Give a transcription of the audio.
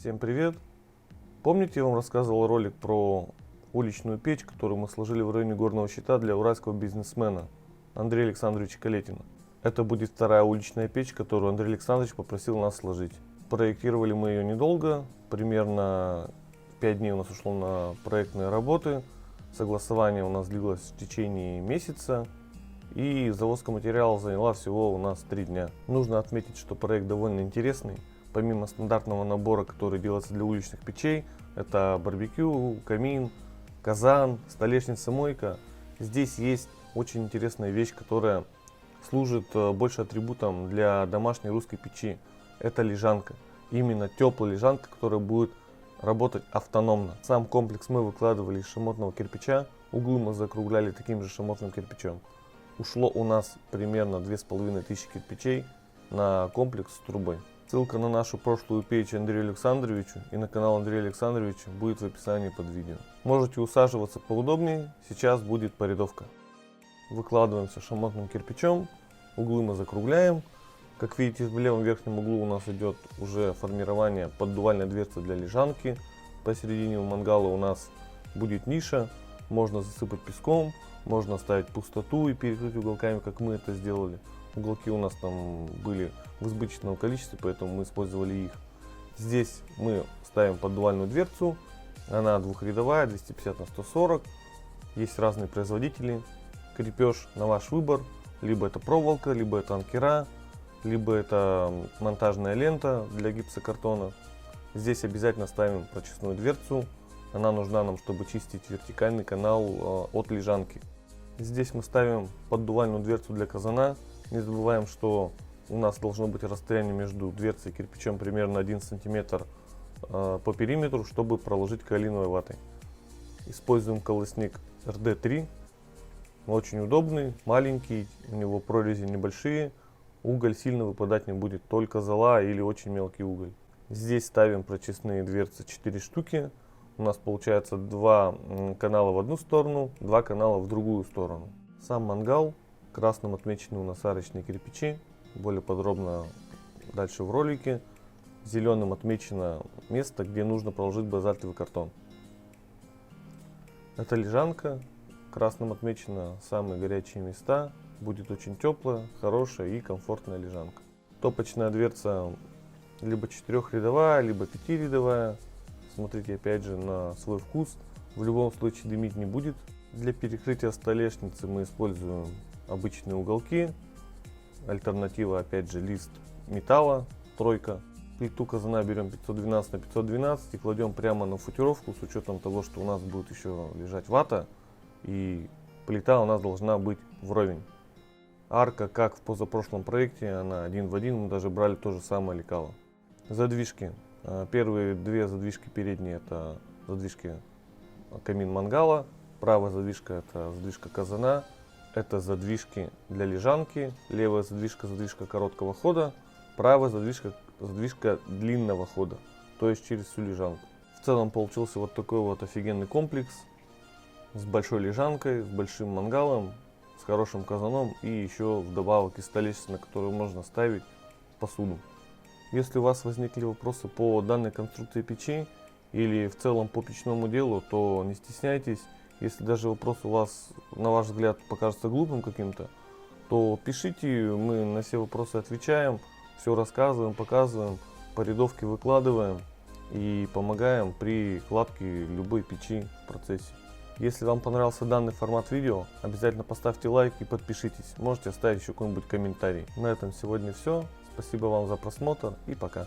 Всем привет! Помните, я вам рассказывал ролик про уличную печь, которую мы сложили в районе Горного Щита для уральского бизнесмена Андрея Александровича Калетина? Это будет вторая уличная печь, которую Андрей Александрович попросил нас сложить. Проектировали мы ее недолго, примерно 5 дней у нас ушло на проектные работы. Согласование у нас длилось в течение месяца. И завозка материала заняла всего у нас 3 дня. Нужно отметить, что проект довольно интересный. Помимо стандартного набора, который делается для уличных печей, это барбекю, камин, казан, столешница, мойка. Здесь есть очень интересная вещь, которая служит больше атрибутом для домашней русской печи. Это лежанка. Именно теплая лежанка, которая будет работать автономно. Сам комплекс мы выкладывали из шамотного кирпича. Углы мы закругляли таким же шамотным кирпичом. Ушло у нас примерно 2500 кирпичей на комплекс с трубой. Ссылка на нашу прошлую печь Андрею Александровичу и на канал Андрея Александровича будет в описании под видео. Можете усаживаться поудобнее, сейчас будет порядовка. Выкладываемся шамотным кирпичом, углы мы закругляем. Как видите, в левом верхнем углу у нас идет уже формирование поддувальной дверцы для лежанки. Посередине у мангала у нас будет ниша, можно засыпать песком, можно оставить пустоту и перекрыть уголками, как мы это сделали. Уголки у нас там были в избыточном количестве, поэтому мы использовали их. Здесь мы ставим поддувальную дверцу, она двухрядовая, 250 на 140. Есть разные производители. Крепеж на ваш выбор, либо это проволока, либо это анкера, либо это монтажная лента для гипсокартона. Здесь обязательно ставим прочистную дверцу, она нужна нам, чтобы чистить вертикальный канал от лежанки. Здесь мы ставим поддувальную дверцу для казана. Не забываем, что у нас должно быть расстояние между дверцей и кирпичом примерно 1 см по периметру, чтобы проложить каолиновой ватой. Используем колосник RD3. Очень удобный, маленький, у него прорези небольшие. Уголь сильно выпадать не будет, только зола или очень мелкий уголь. Здесь ставим прочистные дверцы 4 штуки. У нас получается 2 канала в одну сторону, 2 канала в другую сторону. Сам мангал. Красным отмечены у нас арочные кирпичи, более подробно дальше в ролике. Зеленым отмечено место, где нужно проложить базальтовый картон. Это лежанка, красным отмечено самые горячие места. Будет очень теплая, хорошая и комфортная лежанка. Топочная дверца либо 4-рядовая, либо 5-рядовая. Смотрите опять же на свой вкус. В любом случае дымить не будет. Для перекрытия столешницы мы используем обычные уголки. Альтернатива опять же лист металла, тройка. Плиту казана берем 512 на 512 и кладем прямо на футировку, с учетом того, что у нас будет еще лежать вата и плита у нас должна быть вровень. Арка, как в позапрошлом проекте, она 1 в 1, мы даже брали то же самое лекало. Задвижки. Первые 2 задвижки передние, это задвижки камин мангала. Правая задвижка это задвижка казана. Это задвижки для лежанки. Левая задвижка короткого хода. Правая задвижка длинного хода, то есть через всю лежанку. В целом получился вот такой вот офигенный комплекс с большой лежанкой, с большим мангалом, с хорошим казаном и еще вдобавок и столешница, на которую можно ставить посуду. Если у вас возникли вопросы по данной конструкции печи или в целом по печному делу, то не стесняйтесь. Если даже вопрос у вас, на ваш взгляд, покажется глупым каким-то, то пишите, мы на все вопросы отвечаем, все рассказываем, показываем, по рядовке выкладываем и помогаем при кладке любой печи в процессе. Если вам понравился данный формат видео, обязательно поставьте лайк и подпишитесь. Можете оставить еще какой-нибудь комментарий. На этом сегодня все. Спасибо вам за просмотр и пока.